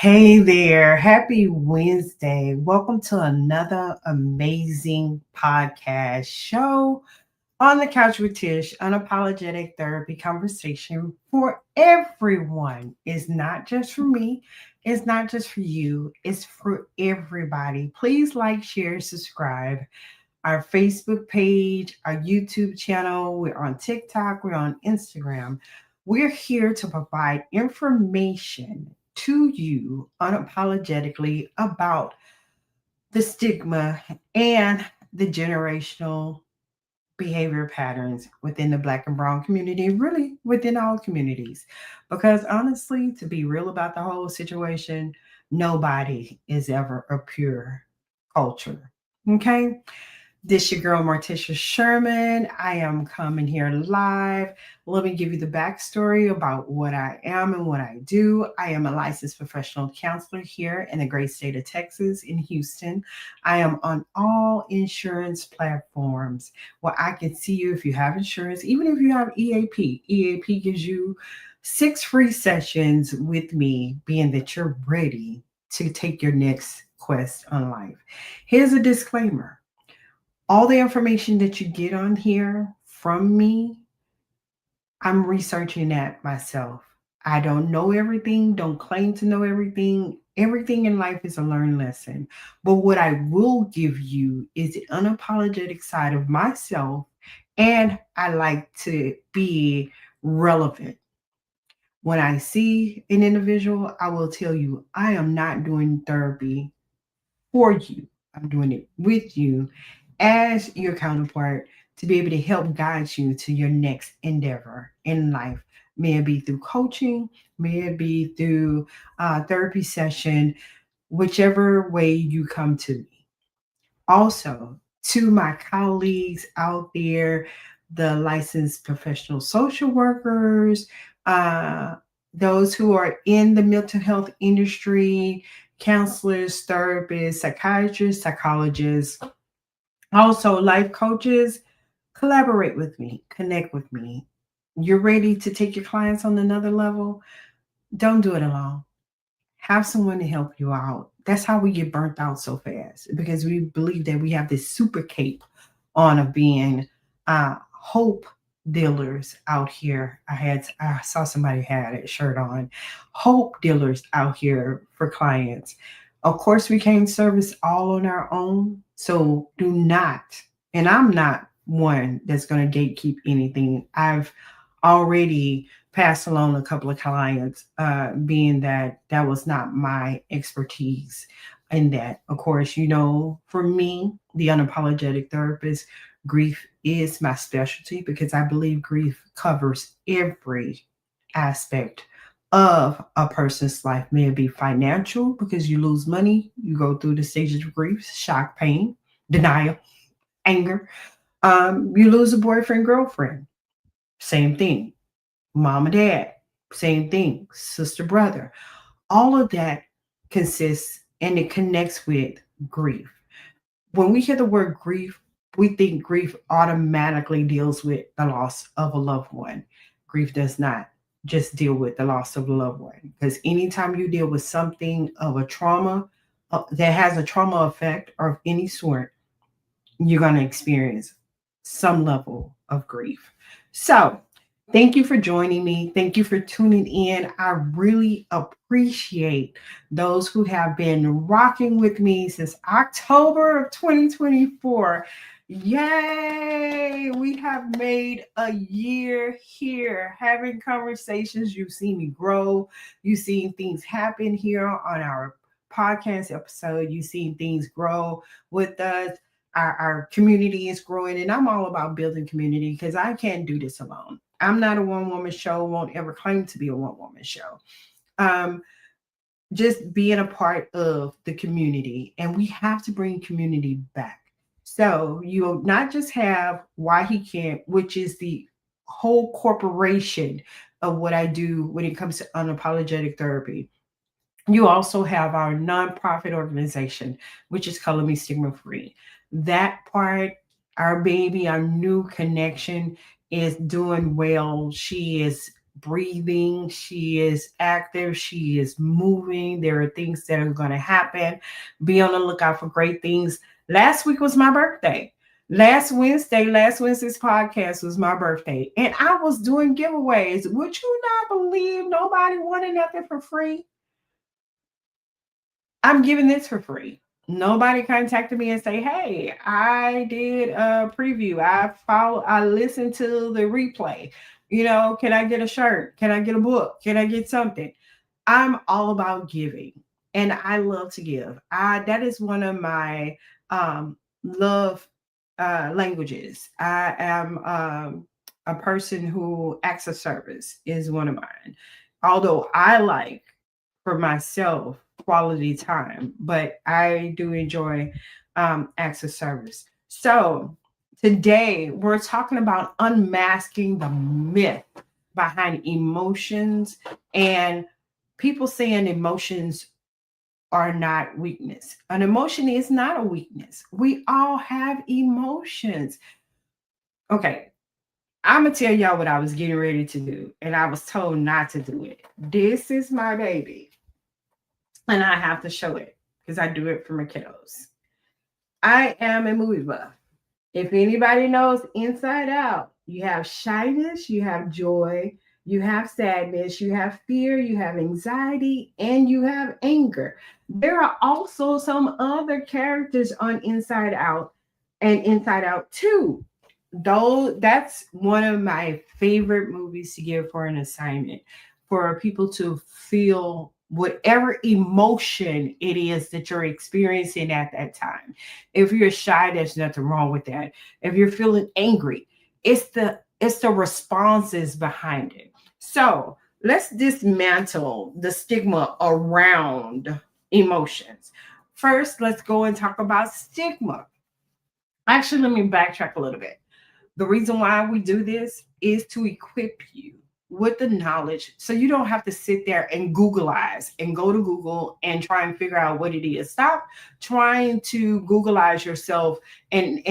Hey there. Happy Wednesday. Welcome to another amazing podcast show on the Couch with Tish, unapologetic therapy conversation for everyone. It's not just for me, it's not just for you, it's for everybody. Please like, share, subscribe. Our Facebook page, our YouTube channel, we're on TikTok, we're on Instagram. We're here to provide information to you unapologetically about the stigma and the generational behavior patterns within the Black and Brown community, really within all communities. Because honestly, to be real about the whole situation, nobody is ever a pure culture. Okay. This your girl Martisha Sherman. I am coming here live. Let me give you the backstory about what I am and what I do. I am a licensed professional counselor here in the great state of Texas in Houston. I am on all insurance platforms where I can see you if you have insurance, even if you have EAP. EAP gives you 6 free sessions with me, being that you're ready to take your next quest on life. Here's a disclaimer: all the information that you get on here from me, I'm researching that myself. I don't know everything, don't claim to know everything. Everything in life is a learned lesson. But what I will give you is the unapologetic side of myself, and I like to be relevant. When I see an individual, I will tell you, I am not doing therapy for you. I'm doing it with you as your counterpart to be able to help guide you to your next endeavor in life. May it be through coaching, may it be through therapy session, whichever way you come to me. Also, to my colleagues out there, the licensed professional social workers, uh, those who are in the mental health industry, counselors, therapists, psychiatrists, psychologists, also life coaches, collaborate with me, connect with me. You're ready to take your clients on another level? Don't do it alone. Have someone to help you out. That's how we get burnt out so fast, because we believe that we have this super cape on of being hope dealers out here. I saw somebody had a shirt on. Hope dealers out here for clients. Of course, we can't service all on our own. So do not, and I'm not one that's going to gatekeep anything. I've already passed along a couple of clients, being that that was not my expertise. In that, of course, for me, the unapologetic therapist, grief is my specialty because I believe grief covers every aspect of a person's life. May it be financial, because you lose money, you go through the stages of grief: shock, pain, denial, anger. You lose a boyfriend, girlfriend, same thing. Mom and dad, same thing. Sister, brother, all of that consists and it connects with grief. When we hear the word grief, we think grief automatically deals with the loss of a loved one. Grief does not just deal with the loss of a loved one, because anytime you deal with something of a trauma, that has a trauma effect or of any sort, you're going to experience some level of grief. So, thank you for joining me. Thank you for tuning in. I really appreciate those who have been rocking with me since October of 2024. Yay! We have made a year here having conversations. You've seen me grow. You've seen things happen here on our podcast episode. You've seen things grow with us. Our community is growing, and I'm all about building community because I can't do this alone. I'm not a one woman show, won't ever claim to be a one woman show. Um, just being a part of the community, and we have to bring community back. So you'll not just have Why He Can't, which is the whole corporation of what I do when it comes to unapologetic therapy. You also have our nonprofit organization, which is Color Me Stigma Free. That part, our baby, our new connection, is doing well. She is breathing, she is active, she is moving. There are things that are going to happen. Be on the lookout for great things. Last week was my birthday. Last Wednesday's podcast was my birthday, and I was doing giveaways. Would you not believe nobody wanted nothing for free? I'm giving this for free. Nobody contacted me and say, "Hey, I did a preview. I listened to the replay. Can I get a shirt? Can I get a book? Can I get something?" I'm all about giving, and I love to give. I That is one of my love languages. I am a person who acts of service is one of mine. Although I like for myself quality time, but I do enjoy acts of service. So today we're talking about unmasking the myth behind emotions and people saying emotions are not weakness. An emotion is not a weakness. We all have emotions. Okay, I'm gonna tell y'all what I was getting ready to do, and I was told not to do it. This is my baby, and I have to show it because I do it for my kiddos. I am a movie buff. If anybody knows Inside Out, you have shyness, you have joy, you have sadness, you have fear, you have anxiety, and you have anger. There are also some other characters on Inside Out and Inside Out 2. Though that's one of my favorite movies to give for an assignment for people to feel whatever emotion it is that you're experiencing at that time. If you're shy, there's nothing wrong with that. If you're feeling angry, it's the responses behind it. So let's dismantle the stigma around emotions. First, let's go and talk about stigma. Actually, let me backtrack a little bit. The reason why we do this is to equip you with the knowledge so you don't have to sit there and Googleize and go to Google and try and figure out what it is. Stop trying to Googleize yourself and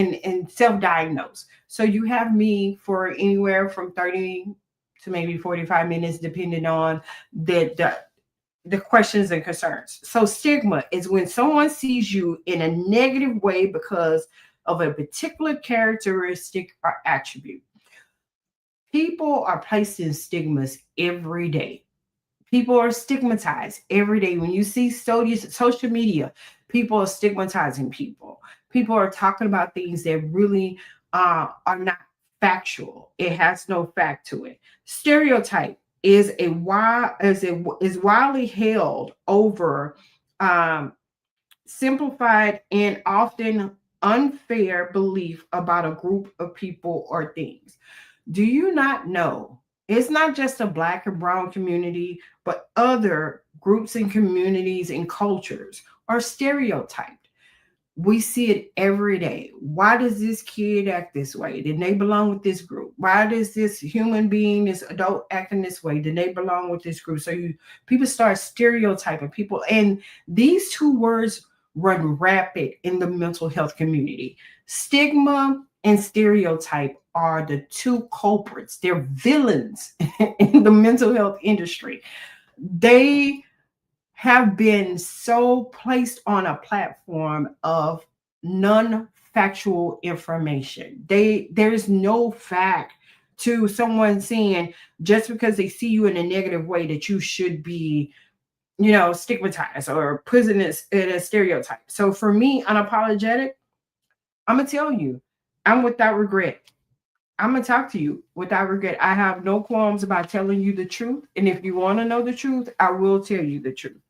self-diagnose. So you have me for anywhere from 30 to maybe 45 minutes, depending on the questions and concerns. So stigma is when someone sees you in a negative way because of a particular characteristic or attribute. People are placed in stigmas every day. People are stigmatized every day. When you see social media, people are stigmatizing people. People are talking about things that really are not factual. It has no fact to it. Stereotype is widely held over um, simplified and often unfair belief about a group of people or things. Do you not know? It's not just a black and brown community, but other groups and communities and cultures are stereotyped. We see it every day. Why does this kid act this way? Did they belong with this group? Why does this human being, this adult acting this way? Did they belong with this group? So people start stereotyping people, and these two words run rapid in the mental health community. Stigma and stereotype are the two culprits. They're villains in the mental health industry. They have been so placed on a platform of non-factual information. There's no fact to someone saying just because they see you in a negative way that you should be, stigmatized or put in a stereotype. So for me, unapologetic, I'm gonna tell you, I'm without regret. I'm gonna talk to you without regret. I have no qualms about telling you the truth, and if you want to know the truth, I will tell you the truth.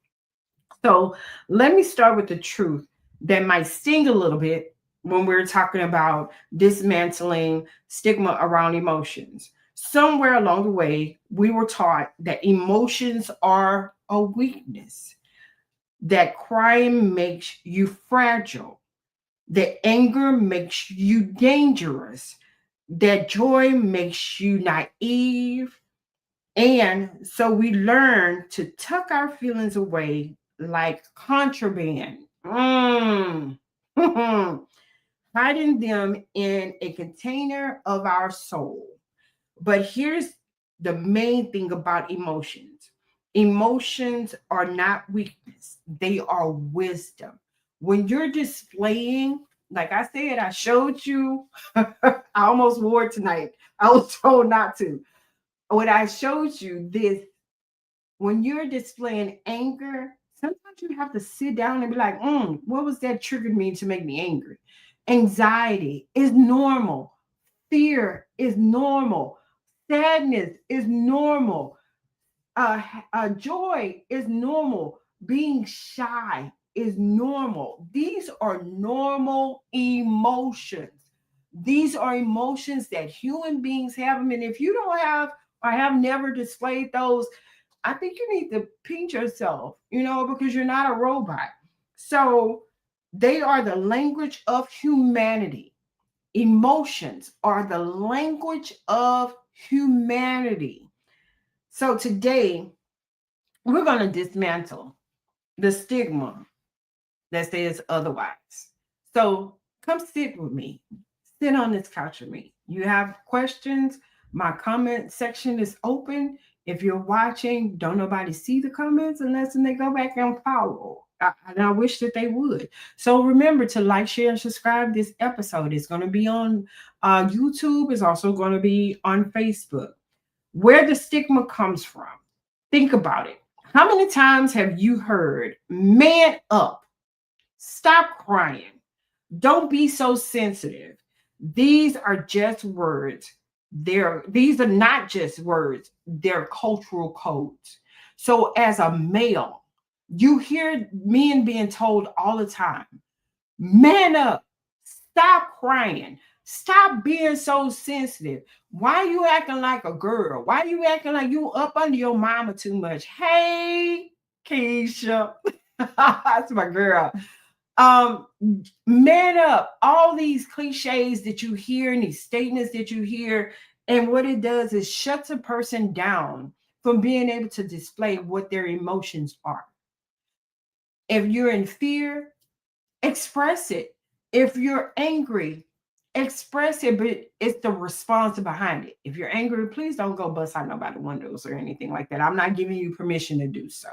So let me start with the truth that might sting a little bit when we're talking about dismantling stigma around emotions. Somewhere along the way, we were taught that emotions are a weakness, that crying makes you fragile, that anger makes you dangerous, that joy makes you naive, and so we learn to tuck our feelings away like contraband, hiding them in a container of our soul. But here's the main thing about emotions. Emotions are not weakness, they are wisdom. When you're displaying, like I said, I showed you, I almost wore it tonight. I was told not to. When I showed you this, when you're displaying anger, sometimes you have to sit down and be like, what was that triggered me to make me angry? Anxiety is normal. Fear is normal. Sadness is normal. Joy is normal. Being shy is normal. These are normal emotions. These are emotions that human beings have them. And if you don't have or have never displayed those, I think you need to pinch yourself, because you're not a robot. So they are the language of humanity. Emotions are the language of humanity. So today, we're going to dismantle the stigma that says otherwise. So come sit with me. Sit on this couch with me. You have questions? My comment section is open. If you're watching, don't nobody see the comments unless they go back and follow. And I wish that they would. So remember to like, share, and subscribe. This episode is going to be on YouTube. It's also going to be on Facebook. Where the stigma comes from. Think about it. How many times have you heard, man up, stop crying, don't be so sensitive? These are just words. These are not just words, they're cultural codes. So as a male, you hear men being told all the time, man up, stop crying, stop being so sensitive. Why are you acting like a girl? Why are you acting like you up under your mama too much? Hey, Keisha. That's my girl. Um, Man up. All these cliches that you hear and these statements that you hear, and what it does is shuts a person down from being able to display what their emotions are. If you're in fear, express it. If you're angry, express it, but it's the response behind it. If you're angry, please don't go bust out nobody windows or anything like that. I'm not giving you permission to do so.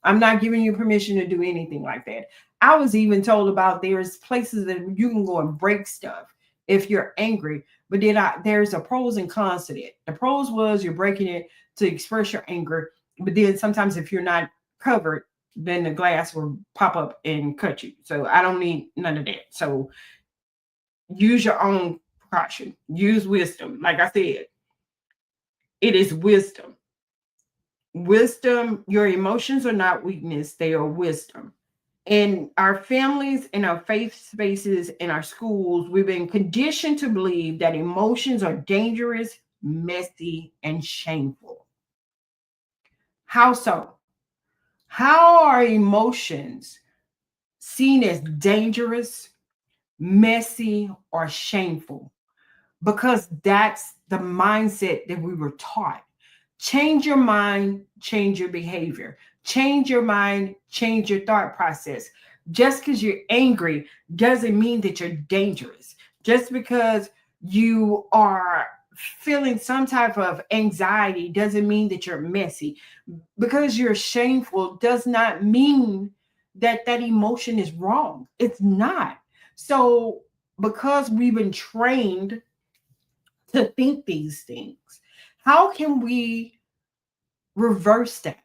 I'm not giving you permission to do anything like that. I was even told about there's places that you can go and break stuff if you're angry, but then there's a pros and cons to it. The pros was you're breaking it to express your anger, but then sometimes if you're not covered, then the glass will pop up and cut you. So I don't need none of that. So use your own precaution. Use wisdom. Like I said, it is wisdom. Wisdom, your emotions are not weakness, they are wisdom. In our families, in our faith spaces, in our schools, we've been conditioned to believe that emotions are dangerous, messy, and shameful. How so? How are emotions seen as dangerous, messy, or shameful? Because that's the mindset that we were taught. Change your mind, change your behavior. Change your mind, change your thought process. Just because you're angry doesn't mean that you're dangerous. Just because you are feeling some type of anxiety doesn't mean that you're messy. Because you're shameful does not mean that that emotion is wrong. It's not. So, because we've been trained to think these things, how can we reverse that?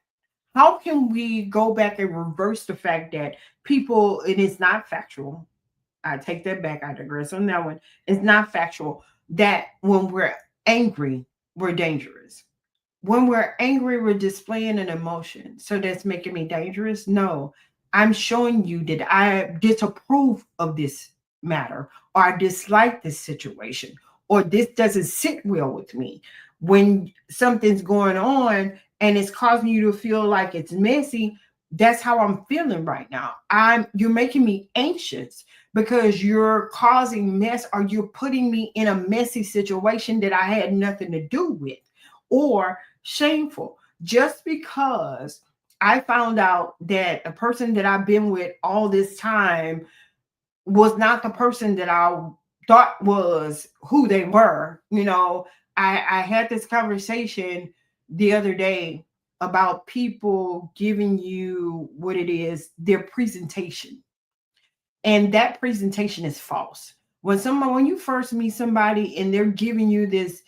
How can we go back and reverse the fact that people, and it's not factual. I take that back. I digress on that one. It's not factual that when we're angry, we're dangerous. When we're angry, we're displaying an emotion. So that's making me dangerous? No. I'm showing you that I disapprove of this matter, or I dislike this situation, or this doesn't sit well with me. When something's going on and it's causing you to feel like it's messy, that's how I'm feeling right now. You're making me anxious because you're causing mess, or you're putting me in a messy situation that I had nothing to do with, or shameful. Just because I found out that the person that I've been with all this time was not the person that I thought was who they were. I had this conversation the other day about people giving you what it is, their presentation. And that presentation is false. When you first meet somebody and they're giving you this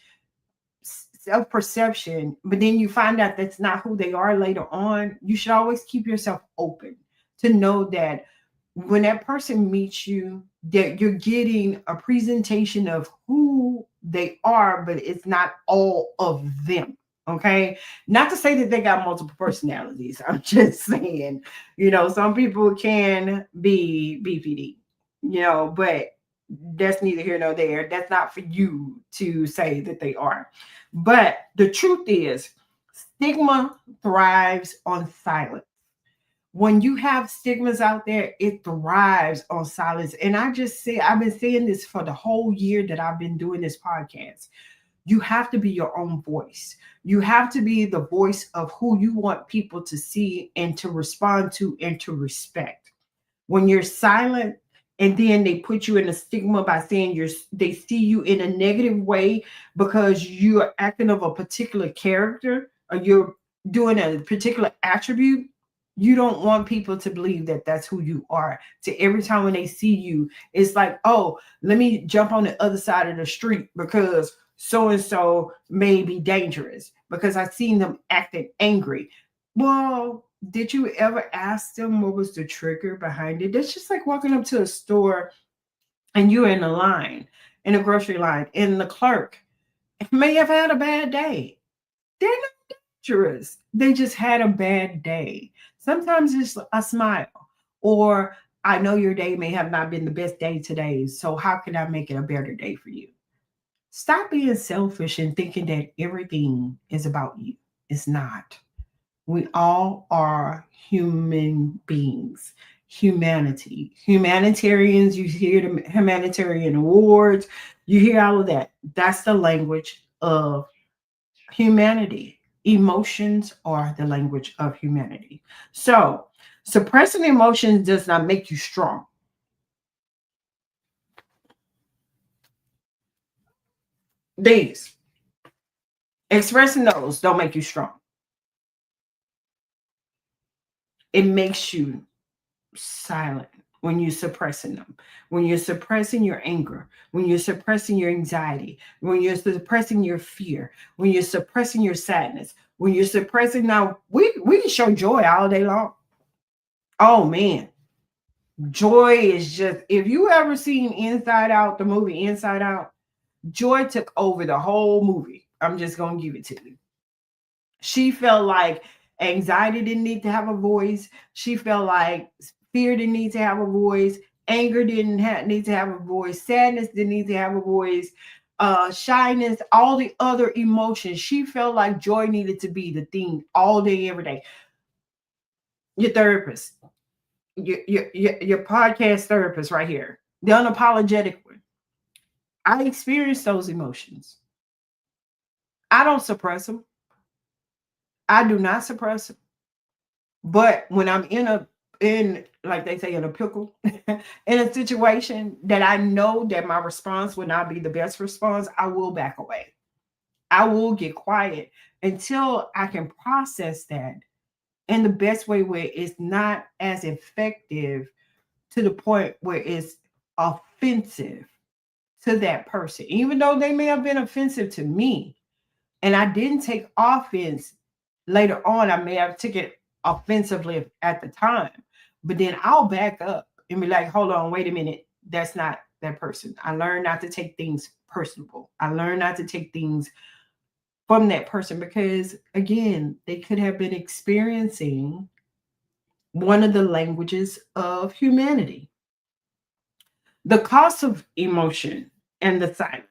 self perception, but then you find out that's not who they are later on, you should always keep yourself open to know that when that person meets you, that you're getting a presentation of who they are, but it's not all of them. Okay. Not to say that they got multiple personalities. I'm just saying, some people can be BPD, but that's neither here nor there. That's not for you to say that they are. But the truth is, stigma thrives on silence. When you have stigmas out there, it thrives on silence. And I've been saying this for the whole year that I've been doing this podcast. You have to be your own voice. You have to be the voice of who you want people to see and to respond to and to respect. When you're silent and then they put you in a stigma by saying they see you in a negative way because you're acting of a particular character or you're doing a particular attribute, you don't want people to believe that that's who you are. To every time when they see you, it's like, oh, let me jump on the other side of the street because so and so may be dangerous because I've seen them acting angry. Well, did you ever ask them what was the trigger behind it? That's just like walking up to a store and you're in a line, in a grocery line, and the clerk may have had a bad day. They're not dangerous. They just had a bad day. Sometimes it's a smile, or I know your day may have not been the best day today, so how can I make it a better day for you? Stop being selfish and thinking that everything is about you. It's not. We all are human beings. Humanity. Humanitarians, you hear the humanitarian awards, you hear all of that. That's the language of humanity. Emotions are the language of humanity. So, suppressing emotions does not make you strong. These expressing those don't make you strong. It makes you silent when you're suppressing them, when you're suppressing your anger, when you're suppressing your anxiety, when you're suppressing your fear, when you're suppressing your sadness, when you're suppressing. Now we can show joy all day long. Oh man, joy is just, if you ever seen Inside Out, the movie Inside Out, joy took over the whole movie. I'm just gonna give it to you. She felt like anxiety didn't need to have a voice. She felt like fear didn't need to have a voice. Anger need to have a voice. Sadness didn't need to have a voice. Shyness, all the other emotions. She felt like joy needed to be the thing all day, every day. Your therapist, your podcast therapist right here, the unapologetic one. I experienced those emotions. I don't suppress them. I do not suppress them. But when I'm in like they say in a pickle, in a situation that I know that my response would not be the best response, I will back away. I will get quiet until I can process that in the best way where it's not as effective to the point where it's offensive to that person. Even though they may have been offensive to me and I didn't take offense later on, I may have taken it offensively at the time, but then I'll back up and be like, hold on, wait a minute. That's not that person. I learned not to take things personable. I learned not to take things from that person because, again, they could have been experiencing one of the languages of humanity. The cost of emotion and the silence.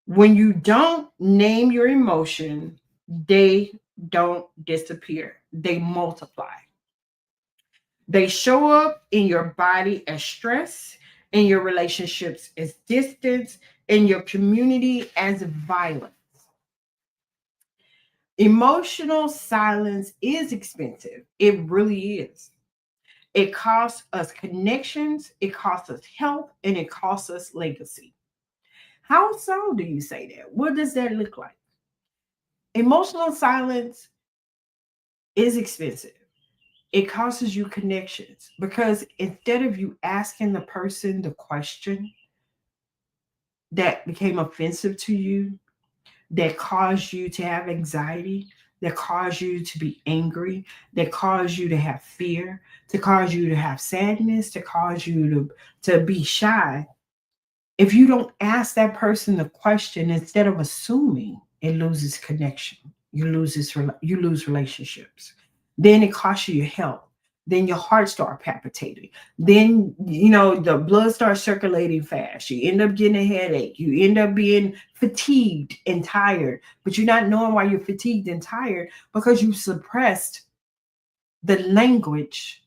When you don't name your emotion, they don't disappear, they multiply. They show up in your body as stress, in your relationships as distance, in your community as violence. Emotional silence is expensive. It really is. It costs us connections, it costs us health, and it costs us legacy. How so do you say that? What does that look like? Emotional silence is expensive. It causes you connections because instead of you asking the person the question that became offensive to you, that caused you to have anxiety, that caused you to be angry, that caused you to have fear, to cause you to have sadness, to cause you to be shy. If you don't ask that person the question instead of assuming, it loses connection. You lose relationships. Then it costs you your health. Then your heart starts palpitating. Then the blood starts circulating fast. You end up getting a headache. You end up being fatigued and tired, but you're not knowing why you're fatigued and tired because you suppressed the language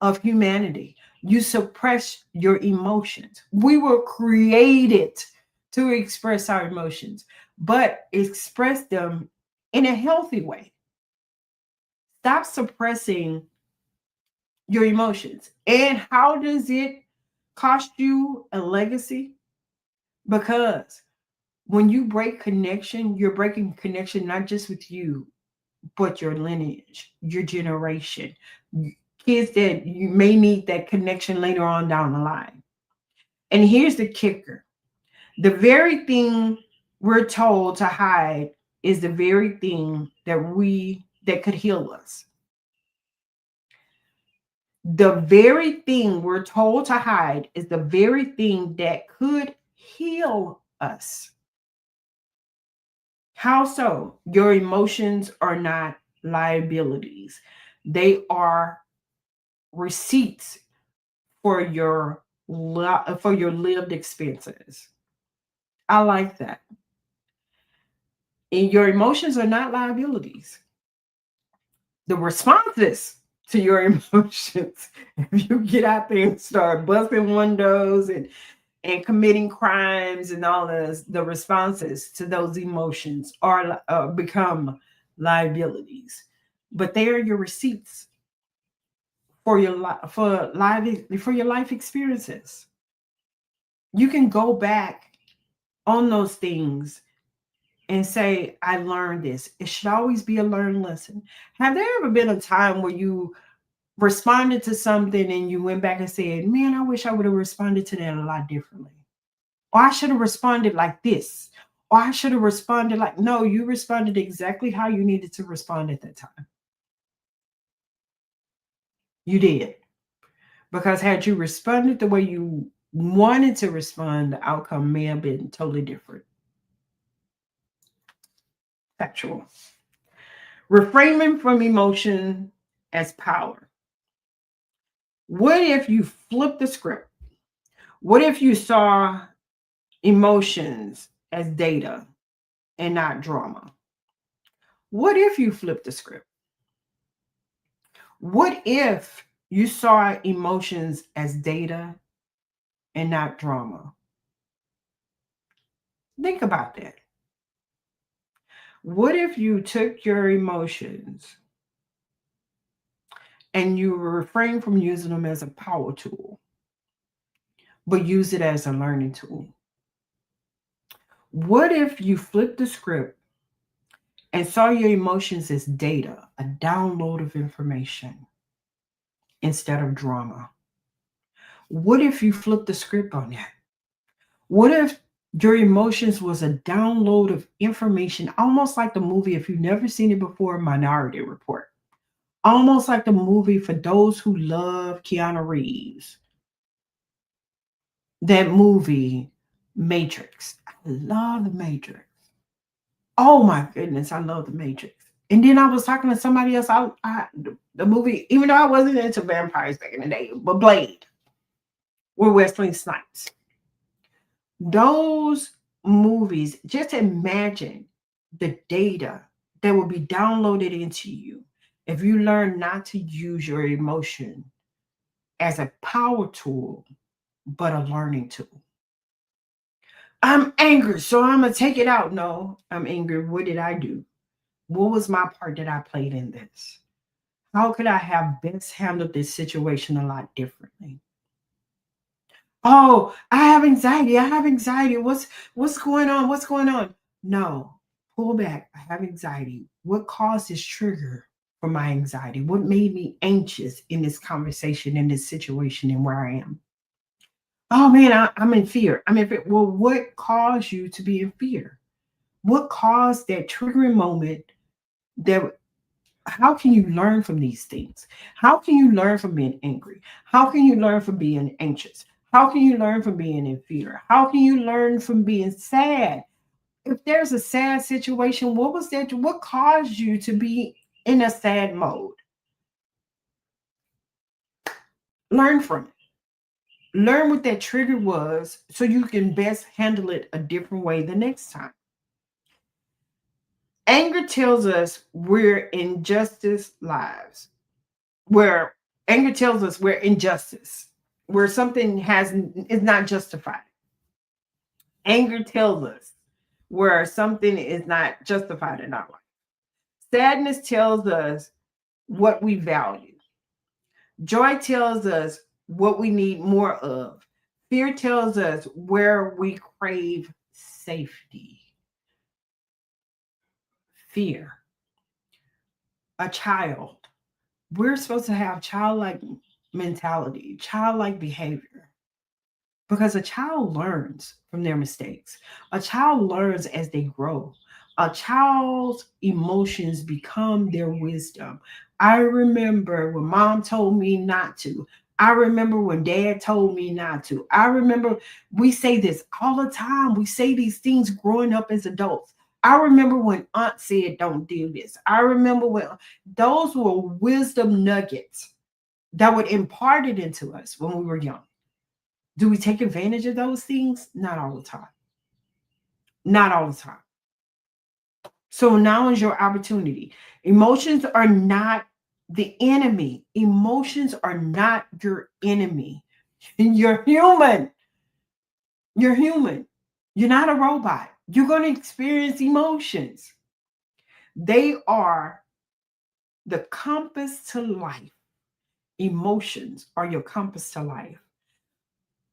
of humanity. You suppress your emotions. We were created to express our emotions, but express them in a healthy way. Stop suppressing your emotions. And how does it cost you a legacy? Because when you break connection, you're breaking connection not just with you, but your lineage, your generation, kids that you may need that connection later on down the line. And here's the kicker: the very thing we're told to hide is the very thing that could heal us. The very thing we're told to hide is the very thing that could heal us. How so? Your emotions are not liabilities. They are receipts for for your lived expenses. I like that. And your emotions are not liabilities. The responses to your emotions, if you get out there and start busting windows and committing crimes and all this, the responses to those emotions are become liabilities. But they are your receipts for your life experiences. You can go back on those things and say, I learned this. It should always be a learned lesson. Have there ever been a time where you responded to something and you went back and said, man, I wish I would have responded to that a lot differently? Or I should have responded like this. Or I should have responded like, no, you responded exactly how you needed to respond at that time. You did. Because had you responded the way you wanted to respond, the outcome may have been totally different. Factual. Reframing from emotion as power. What if you flip the script? What if you saw emotions as data and not drama? What if you flip the script? What if you saw emotions as data and not drama? Think about that. What if you took your emotions and you refrain from using them as a power tool, but use it as a learning tool? What if you flip the script and saw your emotions as data, a download of information instead of drama? What if you flip the script on that? What if your emotions was a download of information, almost like the movie, if you've never seen it before, Minority Report? Almost like the movie for those who love Keanu Reeves. That movie, Matrix. I love the Matrix. Oh my goodness, I love the Matrix. And then I was talking to somebody else. The movie, even though I wasn't into vampires back in the day, but Blade with Wesley Snipes. Those movies, just imagine the data that will be downloaded into you if you learn not to use your emotion as a power tool, but a learning tool. I'm angry, so I'm going to take it out. No, I'm angry. What did I do? What was my part that I played in this? How could I have best handled this situation a lot differently? Oh, I have anxiety. I have anxiety. What's going on? What's going on? No. Pull back. I have anxiety. What caused this trigger for my anxiety? What made me anxious in this conversation, in this situation, and where I am? Oh man, I'm in fear. I'm in fear. Well, what caused you to be in fear? What caused that triggering moment? That How can you learn from these things? How can you learn from being angry? How can you learn from being anxious? How can you learn from being in fear? How can you learn from being sad? If there's a sad situation, what was that? What caused you to be in a sad mode? Learn from it. Learn what that trigger was so you can best handle it a different way the next time. Anger tells us we're injustice lives. Where anger tells us we're injustice, where something has is not justified. Anger tells us where something is not justified in our life. Sadness tells us what we value. Joy tells us what we need more of. Fear tells us where we crave safety. Fear. A child. We're supposed to have childlike mentality, childlike behavior. Because a child learns from their mistakes. A child learns as they grow. A child's emotions become their wisdom. I remember when mom told me not to. I remember when dad told me not to. I remember we say this all the time. We say these things growing up as adults. I remember when aunt said, don't do this. I remember when those were wisdom nuggets that were imparted into us when we were young. Do we take advantage of those things? Not all the time. Not all the time. So now is your opportunity. Emotions are not the enemy. Emotions are not your enemy. You're human. You're human. You're not a robot. You're going to experience emotions. They are the compass to life. Emotions are your compass to life.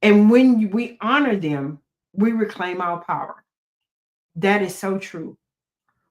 And when we honor them, we reclaim our power. That is so true.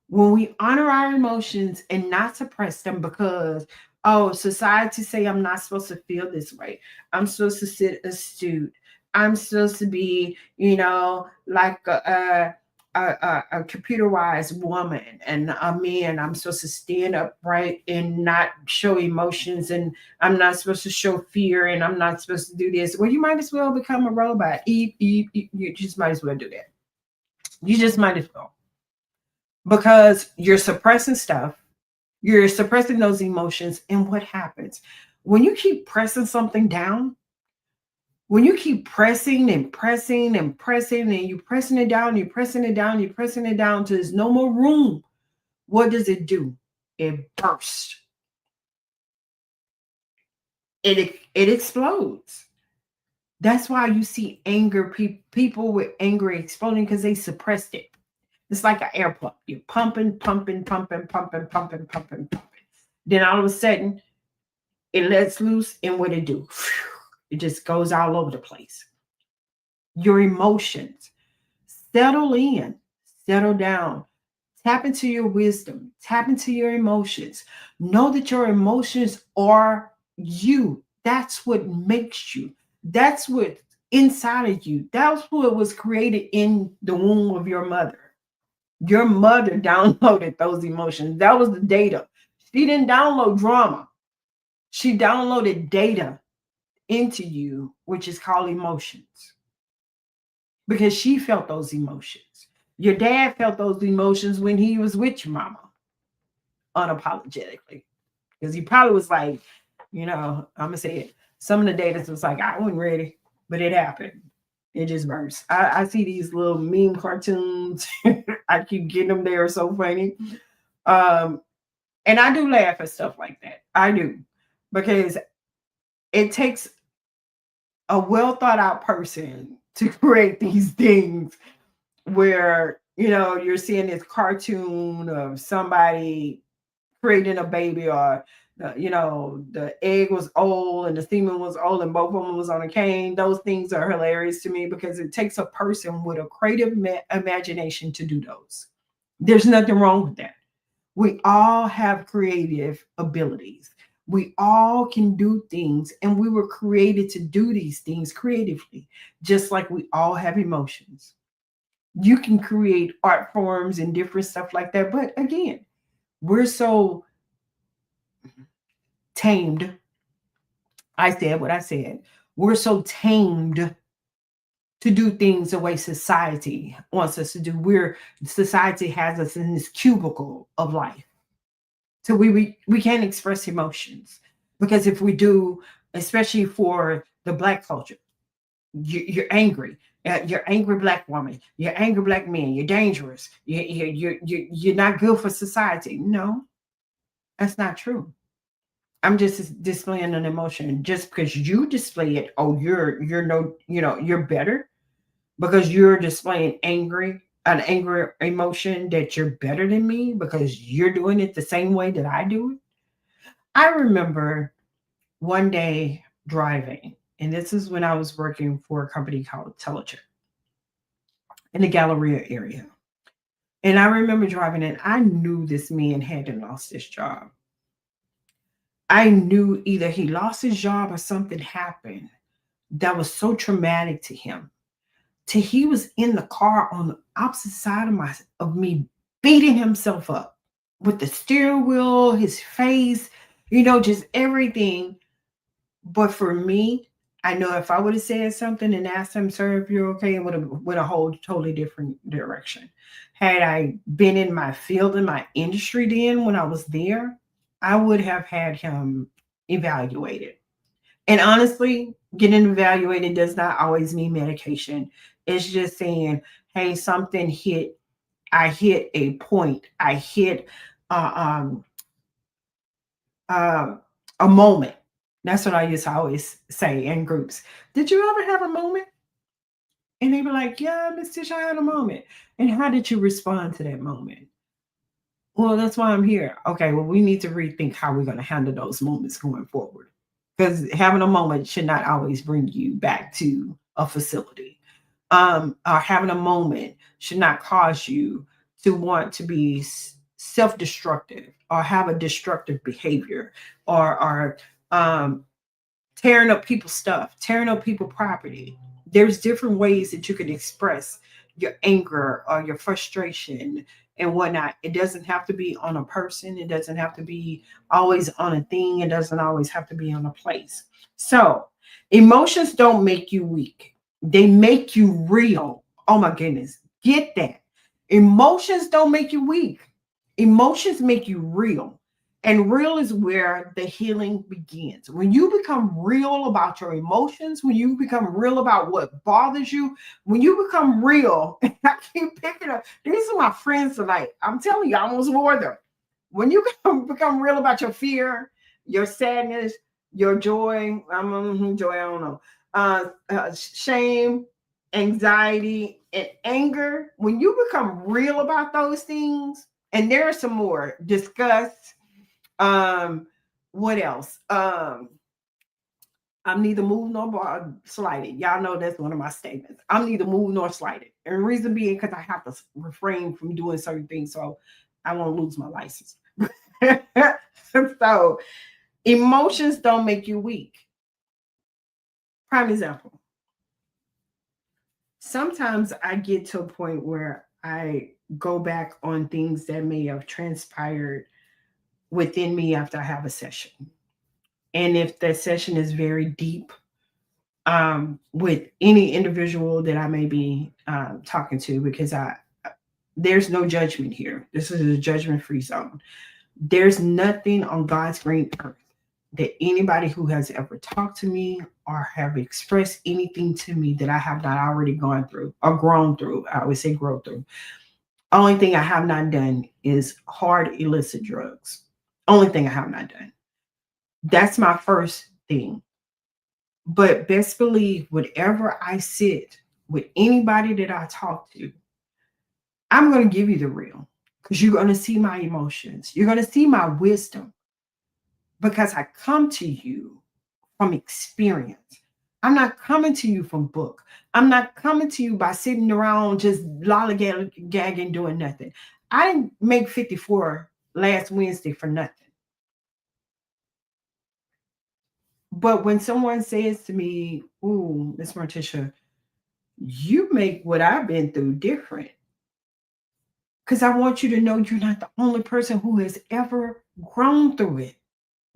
When we honor our emotions and not suppress them because, oh, society say I'm not supposed to feel this way. I'm supposed to sit astute. I'm supposed to be, like a computerized woman and a man. I'm supposed to stand upright and not show emotions, and I'm not supposed to show fear, and I'm not supposed to do this. Well, you might as well become a robot. You just might as well do that. You just might as well, because you're suppressing stuff. You're suppressing those emotions. And what happens when you keep pressing something down? When you keep pressing and pressing and pressing, and you're pressing it down, you're pressing it down, you're pressing it down till there's no more room, what does it do? It bursts. It explodes. That's why you see anger, people with anger exploding, because they suppressed it. It's like an air pump. You're pumping, pumping, pumping, pumping, pumping, pumping, pumping. Then all of a sudden, it lets loose, and what it do? It just goes all over the place. Your emotions. Settle in, settle down, tap into your wisdom, tap into your emotions. Know that your emotions are you. That's what makes you. That's what inside of you. That's what was created in the womb of your mother. Your mother downloaded those emotions. That was the data. She didn't download drama. She downloaded data into you, which is called emotions, because she felt those emotions. Your dad felt those emotions when he was with your mama, unapologetically, because he probably was like, I'm gonna say it. Some of the data was like, I wasn't ready, but it happened. It just burst. I see these little meme cartoons. I keep getting them. They are so funny. And I do laugh at stuff like that. I do, because it takes a well thought out person to create these things where you're seeing this cartoon of somebody creating a baby, or the egg was old and the semen was old and both of them was on a cane. Those things are hilarious to me, because it takes a person with a creative imagination to do those. There's nothing wrong with that. We all have creative abilities. We all can do things, and we were created to do these things creatively, just like we all have emotions. You can create art forms and different stuff like that. But again, we're so tamed. I said what I said. We're so tamed to do things the way society wants us to do. Society has us in this cubicle of life. So we can't express emotions because if we do, especially for the black culture, you're angry. You're angry black woman. You're angry black man. You're dangerous. You're not good for society. No, that's not true. I'm just displaying an emotion. Just because you display it, oh, you're no, you're better because you're displaying an angry emotion that you're better than me because you're doing it the same way that I do it. I remember one day driving, and this is when I was working for a company called Telecheck in the Galleria area. And I remember driving, and I knew this man hadn't lost his job. I knew either he lost his job or something happened that was so traumatic to him. Till he was in the car on the opposite side of me, beating himself up with the steering wheel, his face, just everything. But for me, I know if I would have said something and asked him, "Sir, if you're okay," it would have went a whole totally different direction. Had I been in my field, in my industry then when I was there, I would have had him evaluated. And honestly, getting evaluated does not always mean medication. It's just saying, hey, something hit. I hit a point. I hit uh, um, uh, a moment. That's what I used to always say in groups. Did you ever have a moment? And they were like, yeah, Miss Tish, I had a moment. And how did you respond to that moment? Well, that's why I'm here. Okay, well, we need to rethink how we're going to handle those moments going forward. Because having a moment should not always bring you back to a facility. Or having a moment should not cause you to want to be self-destructive or have a destructive behavior or um, tearing up people's stuff, tearing up people's property. There's different ways that you can express your anger or your frustration and whatnot. It doesn't have to be on a person. It doesn't have to be always on a thing. It doesn't always have to be on a place. So emotions don't make you weak. They make you real. Oh my goodness. Get that. Emotions don't make you weak. Emotions make you real. And real is where the healing begins. When you become real about your emotions, when you become real about what bothers you, when you become real, and I keep picking up, these are my friends tonight. I'm telling you, I almost wore them. When you become real about your fear, your sadness, your joy, joy, I don't know, shame, anxiety, and anger, when you become real about those things, and there are some more, disgust, um, what else? I'm neither moved nor slighted. Y'all know that's one of my statements. I'm neither moved nor slighted. And reason being because I have to refrain from doing certain things so I won't lose my license. So emotions don't make you weak. Prime example. Sometimes I get to a point where I go back on things that may have transpired within me after I have a session. And if that session is very deep, with any individual that I may be talking to, because there's no judgment here. This is a judgment-free zone. There's nothing on God's green earth that anybody who has ever talked to me or have expressed anything to me that I have not already gone through or grown through. I always say grow through. Only thing I have not done is hard illicit drugs. Only thing I have not done. That's my first thing. But best believe, whatever I sit with anybody that I talk to, I'm going to give you the real because you're going to see my emotions. You're going to see my wisdom because I come to you from experience. I'm not coming to you from book. I'm not coming to you by sitting around just lollygagging, doing nothing. I didn't make 54 last Wednesday for nothing. But when someone says to me, "Ooh, Miss Morticia, you make what I've been through different," because I want you to know you're not the only person who has ever grown through it.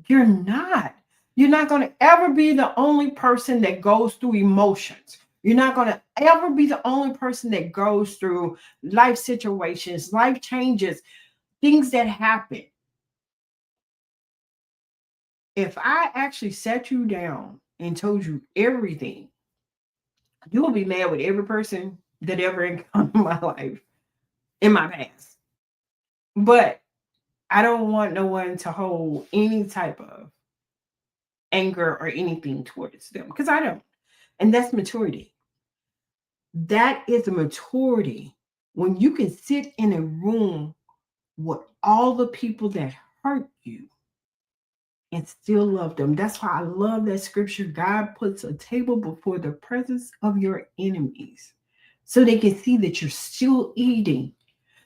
You're not. You're not going to ever be the only person that goes through emotions. You're not going to ever be the only person that goes through life situations, life changes, things that happen. If I actually sat you down and told you everything, you will be mad with every person that ever encountered my life in my past. But I don't want no one to hold any type of anger or anything towards them because I don't. And that's maturity. That is a maturity when you can sit in a room with all the people that hurt you and still love them. That's why I love that scripture. God puts a table before the presence of your enemies so they can see that you're still eating.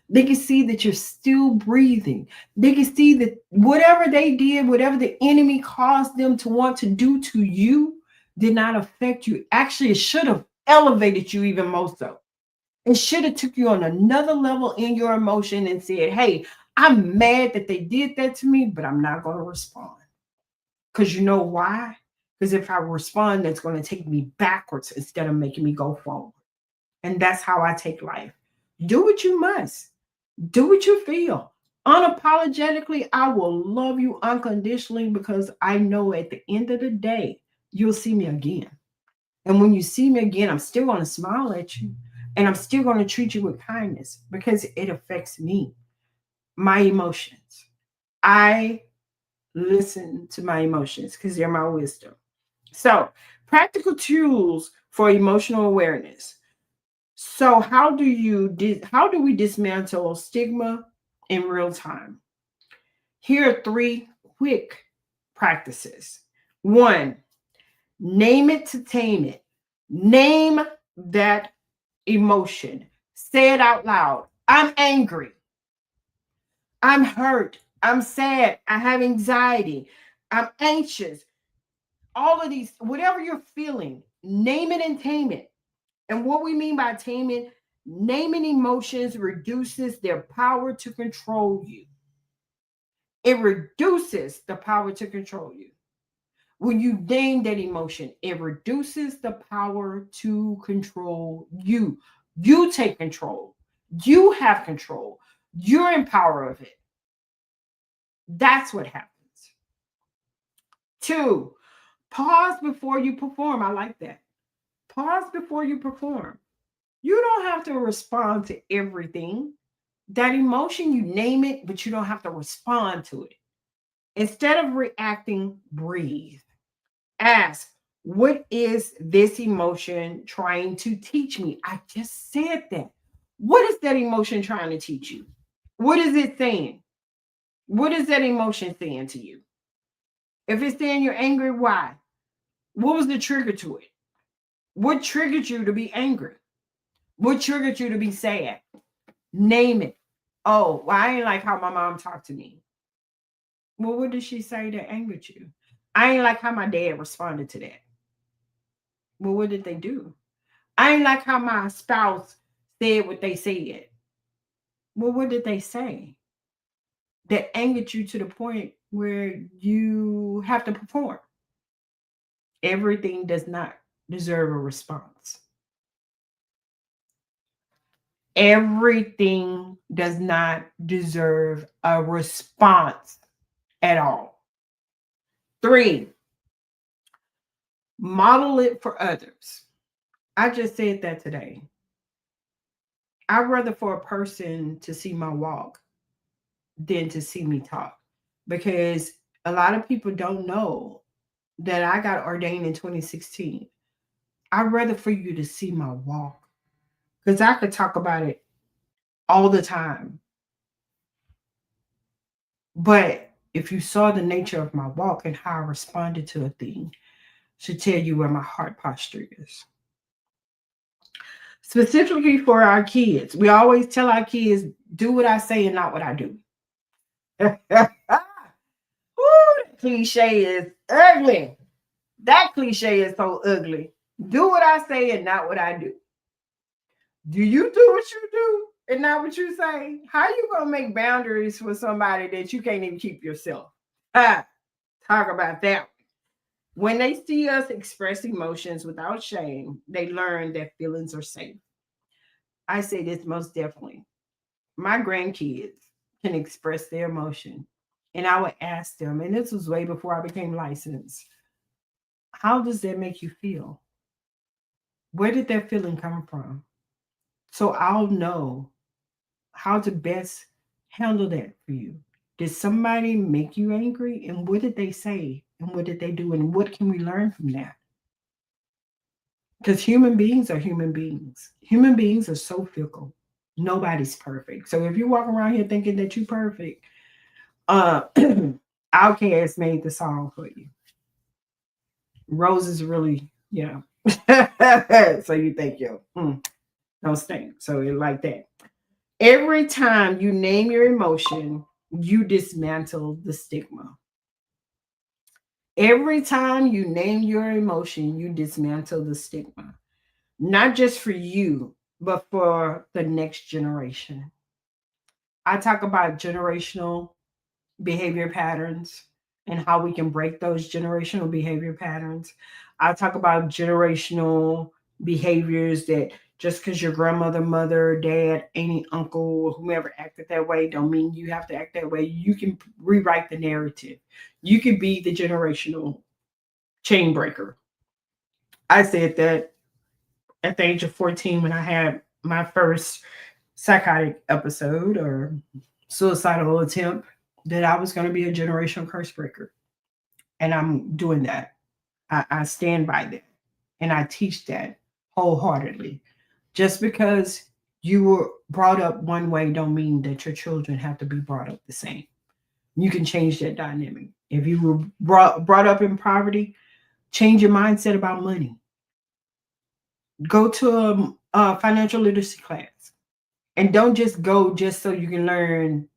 They can see that you're still breathing. They can see that whatever they did, whatever the enemy caused them to want to do to you, did not affect you. Actually, it should have elevated you even more so. It should have took you on another level in your emotion and said, "Hey, I'm mad that they did that to me, but I'm not going to respond." Because you know why? Because if I respond, that's going to take me backwards instead of making me go forward. And that's how I take life. Do what you must. Do what you feel. Unapologetically, I will love you unconditionally because I know at the end of the day, you'll see me again. And when you see me again, I'm still going to smile at you and I'm still going to treat you with kindness because it affects me, my emotions. I listen to my emotions because they're my wisdom. So, practical tools for emotional awareness. So, how do we dismantle stigma in real time? Here are three quick practices. One, name it to tame it. Name that emotion. Say it out loud. I'm angry. I'm hurt. I'm sad. I have anxiety. I'm anxious. All of these, whatever you're feeling, name it and tame it. And what we mean by taming, naming emotions reduces their power to control you. It reduces the power to control you. When you name that emotion, it reduces the power to control you. You take control. You have control. You're in power of it. That's what happens. Two, pause before you perform. I like that. Pause before you perform. You don't have to respond to everything. That emotion, you name it, but you don't have to respond to it. Instead of reacting, breathe. Ask, what is this emotion trying to teach me? I just said that. What is that emotion trying to teach you? What is it saying? What is that emotion saying to you? If it's saying you're angry, why? What was the trigger to it? What triggered you to be angry? What triggered you to be sad? Name it. Oh, well, I ain't like how my mom talked to me. Well, what did she say that angered you? I ain't like how my dad responded to that. Well, what did they do? I ain't like how my spouse said what they said. Well, what did they say that angered you to the point where you have to perform? Everything does not deserve a response. Everything does not deserve a response at all. Three, model it for others. I just said that today. I'd rather for a person to see my walk than to see me talk because a lot of people don't know that I got ordained in 2016. I'd rather for you to see my walk because I could talk about it all the time. But if you saw the nature of my walk and how I responded to a thing, should tell you where my heart posture is. specifically for our kids. We always tell our kids, do what I say and not what I do. Ooh, that cliche is ugly. That cliche is so ugly. Do what I say and not what I do. Do you do what you do and not what you say? How you gonna make boundaries for somebody that you can't even keep yourself? Ah, talk about that. When they see us express emotions without shame, they learn that feelings are safe. I say this most definitely. My grandkids can express their emotion. And I would ask them, and this was way before I became licensed, how does that make you feel? Where did that feeling come from? So I'll know how to best handle that for you. Did somebody make you angry? And what did they say? And what did they do? And what can we learn from that? Because human beings are human beings. Human beings are so fickle. Nobody's perfect. So if you walk around here thinking that you're perfect, uh Outkast made the song for you. Rose is really, yeah. So you think, yo, don't stink. So it like that. Every time you name your emotion, you dismantle the stigma. Every time you name your emotion, you dismantle the stigma. Not just for you, but for the next generation. I talk about generational behavior patterns and how we can break those generational behavior patterns. I talk about generational behaviors that just because your grandmother, mother, dad, auntie, uncle, or whomever acted that way, don't mean you have to act that way. You can rewrite the narrative. You can be the generational chain breaker. I said that at the age of 14 when I had my first psychotic episode or suicidal attempt that I was going to be a generational curse breaker. And I'm doing that. I stand by that. And I teach that wholeheartedly. Just because you were brought up one way don't mean that your children have to be brought up the same. You can change that dynamic. If you were brought up in poverty, change your mindset about money. Go to a financial literacy class. And don't just go just so you can learn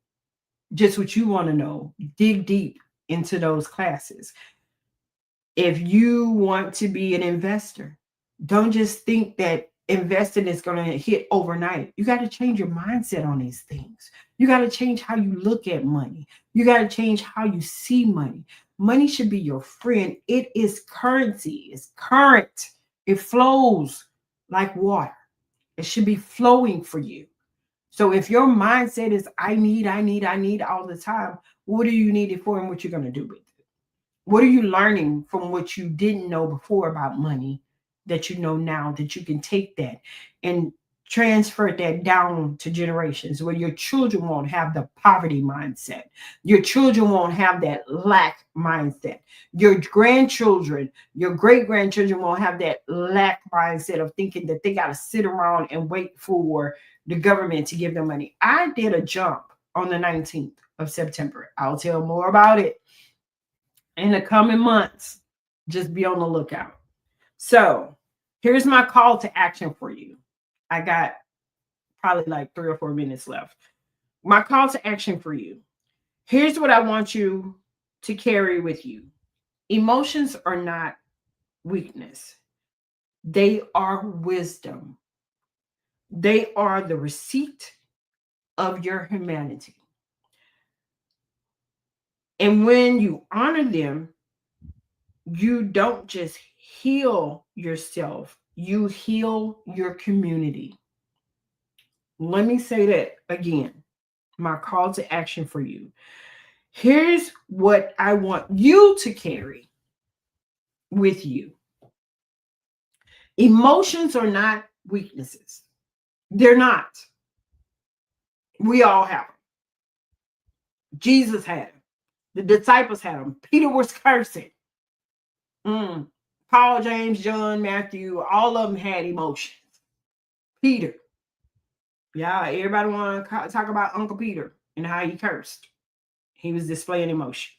just what you want to know. Dig deep into those classes. If you want to be an investor, don't just think that investing is going to hit overnight. You got to change your mindset on these things. You got to change how you look at money. You got to change how you see money. Money should be your friend. It is currency, it's current, it flows like water. It should be flowing for you. So if your mindset is I need all the time, what do you need it for and what you're going to do with it? What are you learning from what you didn't know before about money that you know now that you can take that and transfer that down to generations where your children won't have the poverty mindset. Your children won't have that lack mindset. Your grandchildren, your great grandchildren won't have that lack mindset of thinking that they got to sit around and wait for the government to give them money. I did a jump on the 19th of September. I'll tell more about it in the coming months. Just be on the lookout. So, here's my call to action for you. I got probably like 3 or 4 minutes left. My call to action for you. Here's what I want you to carry with you. Emotions are not weakness, they are wisdom. They are the receipt of your humanity. And when you honor them, you don't just heal yourself, you heal your community. Let me say that again. My call to action for you. Here's what I want you to carry with you. Emotions are not weaknesses. They're not. We all have them. Jesus had them. The disciples had them. Peter was cursing. Paul, James, John, Matthew, all of them had emotions. Peter. Yeah, everybody want to talk about Uncle Peter and how he cursed. He was displaying emotions.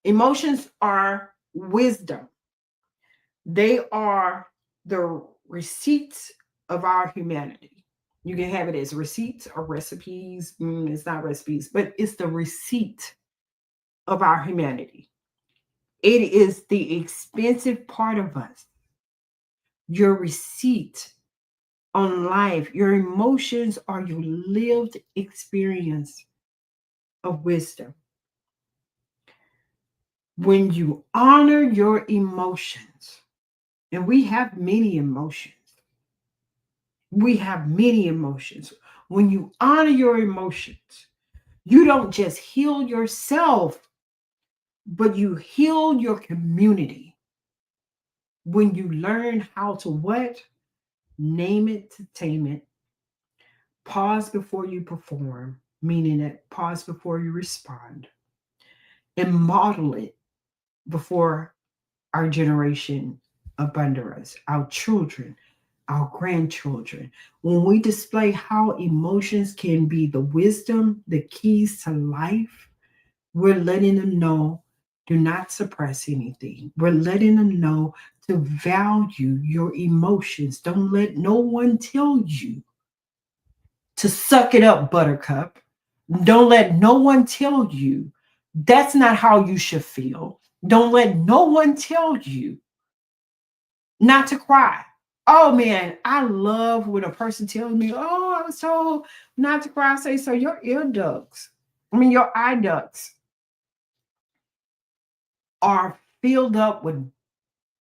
Emotions are wisdom. They are the receipts of our humanity. You can have it as receipts or recipes. It's not recipes, but it's the receipt of our humanity. It is the expensive part of us. Your receipt on life, your emotions are your lived experience of wisdom. When you honor your emotions, and we have many emotions, we have many emotions. When you honor your emotions, you don't just heal yourself, but you heal your community. When you learn how to what? Name it to tame it. Pause before you perform, meaning that pause before you respond, and model it before our generation up under us, our children, our grandchildren. When we display how emotions can be the wisdom, the keys to life, we're letting them know do not suppress anything. We're letting them know to value your emotions. Don't let no one tell you to suck it up, buttercup. Don't let no one tell you that's not how you should feel. Don't let no one tell you not to cry. Oh man, I love when a person tells me, "Oh, I was told not to cry." I say, "So your ear ducts, your eye ducts are filled up with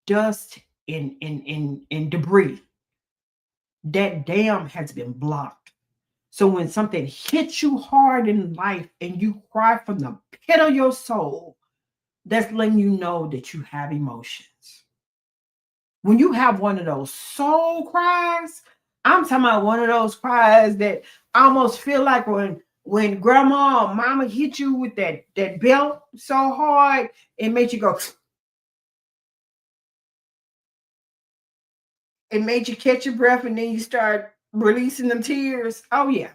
dust and debris. That dam has been blocked. So when something hits you hard in life and you cry from the pit of your soul, that's letting you know that you have emotions. When you have one of those soul cries, I'm talking about one of those cries that I almost feel like when grandma or mama hit you with that belt so hard, it made you go, it made you catch your breath and then you start releasing them tears. Oh yeah.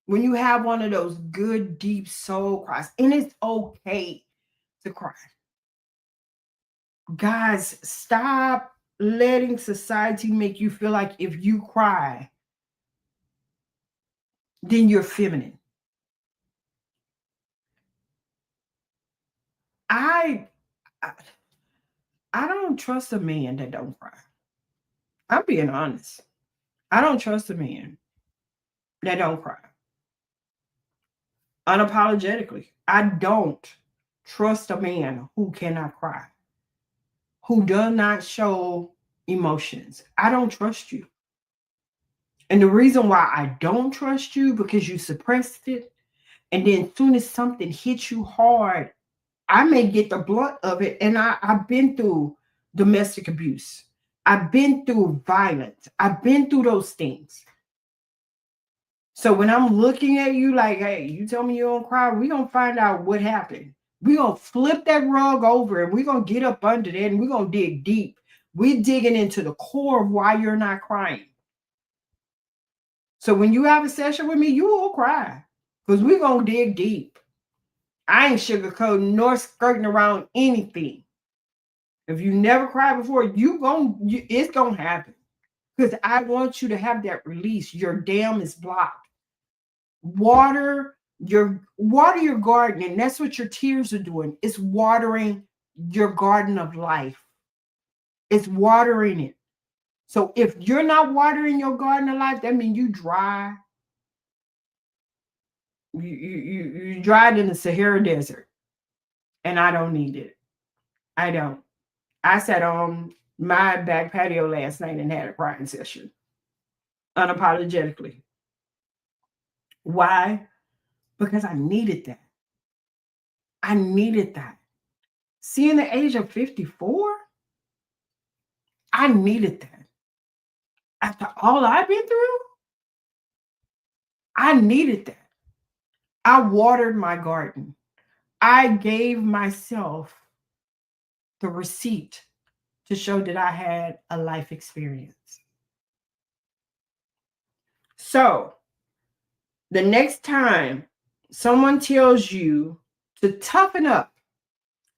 When you have one of those good deep soul cries, and it's okay to cry. Guys, stop letting society make you feel like if you cry, then you're feminine. I I, I don't trust a man that don't cry. I'm being honest. I don't trust a man that don't cry. Unapologetically. I don't trust a man who cannot cry, who does not show emotions. I don't trust you. And the reason why I don't trust you because you suppressed it, and then as soon as something hits you hard, I may get the blunt of it. And I've been through domestic abuse. I've been through violence. I've been through those things. So when I'm looking at you like, hey, you tell me you don't cry, we're going to find out what happened. We're going to flip that rug over and we're going to get up under that and we're going to dig deep. We're digging into the core of why you're not crying. So when you have a session with me, you will cry because we're going to dig deep. I ain't sugarcoating nor skirting around anything. If you never cried before, it's going to happen because I want you to have that release. Your dam is blocked. Water your garden, and that's what your tears are doing. It's watering your garden of life. It's watering it. So if you're not watering your garden of life, that means you dry. You dried in the Sahara Desert, and I don't need it. I don't. I sat on my back patio last night and had a crying session, unapologetically. Why? Because I needed that. I needed that. Seeing the age of 54, I needed that. After all I've been through, I needed that. I watered my garden. I gave myself the receipt to show that I had a life experience. So, the next time someone tells you to toughen up,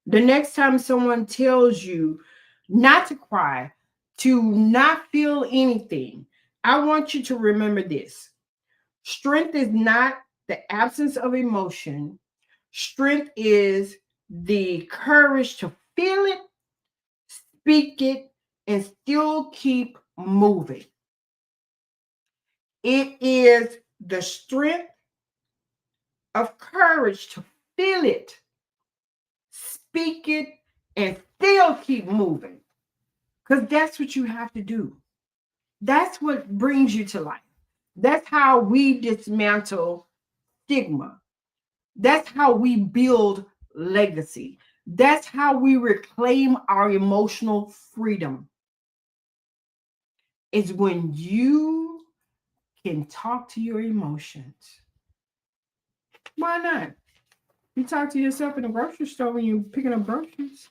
the next time someone tells you not to cry, to not feel anything. I want you to remember this. Strength is not the absence of emotion. Strength is the courage to feel it, speak it, and still keep moving. It is the strength of courage to feel it, speak it, and still keep moving. Because that's what you have to do. That's what brings you to life. That's how we dismantle stigma. That's how we build legacy. That's how we reclaim our emotional freedom. Is when you can talk to your emotions. Why not? You talk to yourself in the grocery store when you're picking up groceries.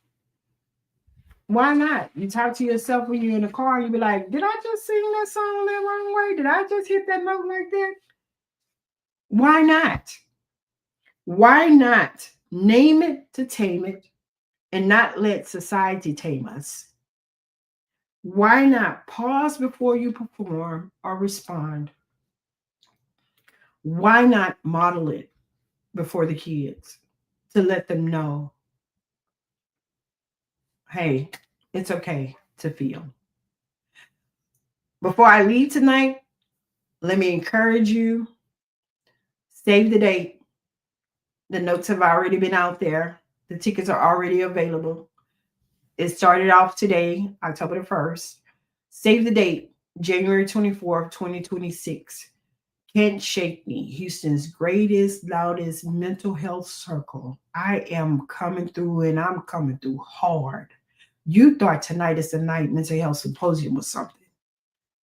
Why not? You talk to yourself when you're in the car, you be like, did I just sing that song that wrong way? Did I just hit that note like that? Why not? Why not name it to tame it and not let society tame us? Why not pause before you perform or respond? Why not model it before the kids to let them know, hey, it's okay to feel? Before I leave tonight, let me encourage you, save the date. The notes have already been out there. The tickets are already available. It started off today, October the 1st. Save the date, January 24th, 2026. Can't Shake Me, Houston's greatest, loudest mental health circle. I am coming through and I'm coming through hard. You thought tonight is the night mental health symposium was something.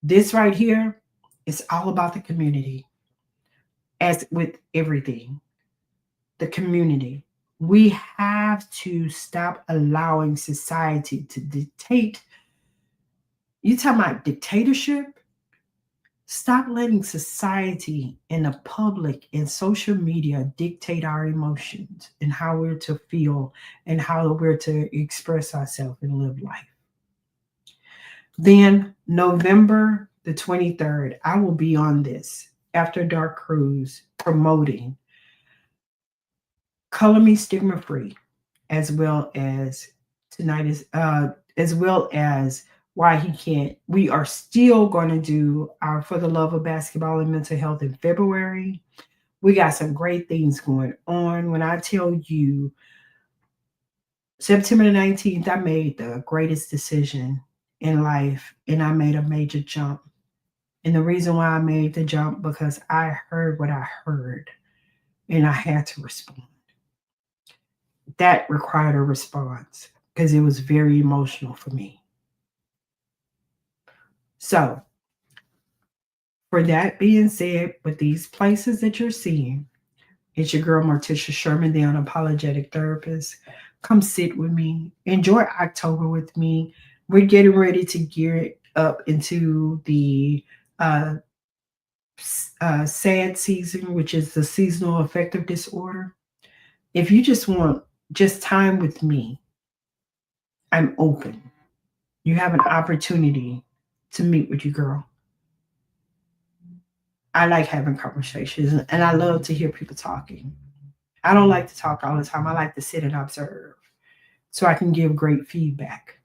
This right here is all about the community, as with everything. The community. We have to stop allowing society to dictate. You talking about dictatorship? Stop letting society and the public and social media dictate our emotions and how we're to feel and how we're to express ourselves and live life. Then, November the 23rd, I will be on this After Dark Cruise promoting Color Me Stigma Free, as well as tonight is as well as why he can't. We are still going to do our For the Love of Basketball and Mental Health in February. We got some great things going on. When I tell you September the 19th, I made the greatest decision in life and I made a major jump. And the reason why I made the jump because I heard what I heard and I had to respond. That required a response because it was very emotional for me. So, for that being said, with these places that you're seeing, it's your girl Morticia Sherman, the unapologetic therapist. Come sit with me. Enjoy October with me. We're getting ready to gear it up into the uh, sad season, which is the seasonal affective disorder. If you just want just time with me, I'm open. You have an opportunity to meet with you, girl. I like having conversations and I love to hear people talking. I don't like to talk all the time. I like to sit and observe so I can give great feedback.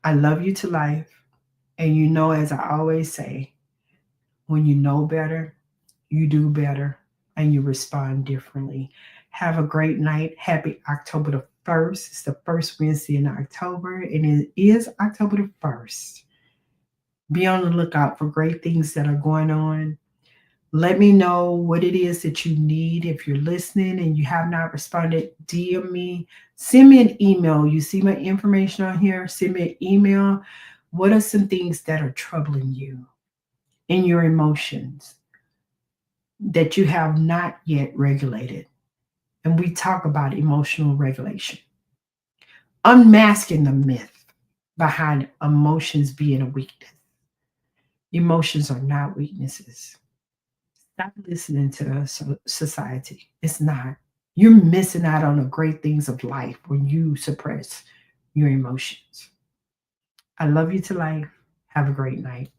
I love you to life. And you know, as I always say, when you know better, you do better and you respond differently. Have a great night. Happy October the 1st. It's the first Wednesday in October, and it is October the 1st. Be on the lookout for great things that are going on. Let me know what it is that you need. If you're listening and you have not responded, DM me, send me an email. You see my information on here, send me an email. What are some things that are troubling you in your emotions that you have not yet regulated? And we talk about emotional regulation, unmasking the myth behind emotions being a weakness. Emotions are not weaknesses. Stop listening to society. It's not. You're missing out on the great things of life when you suppress your emotions. I love you to life. Have a great night.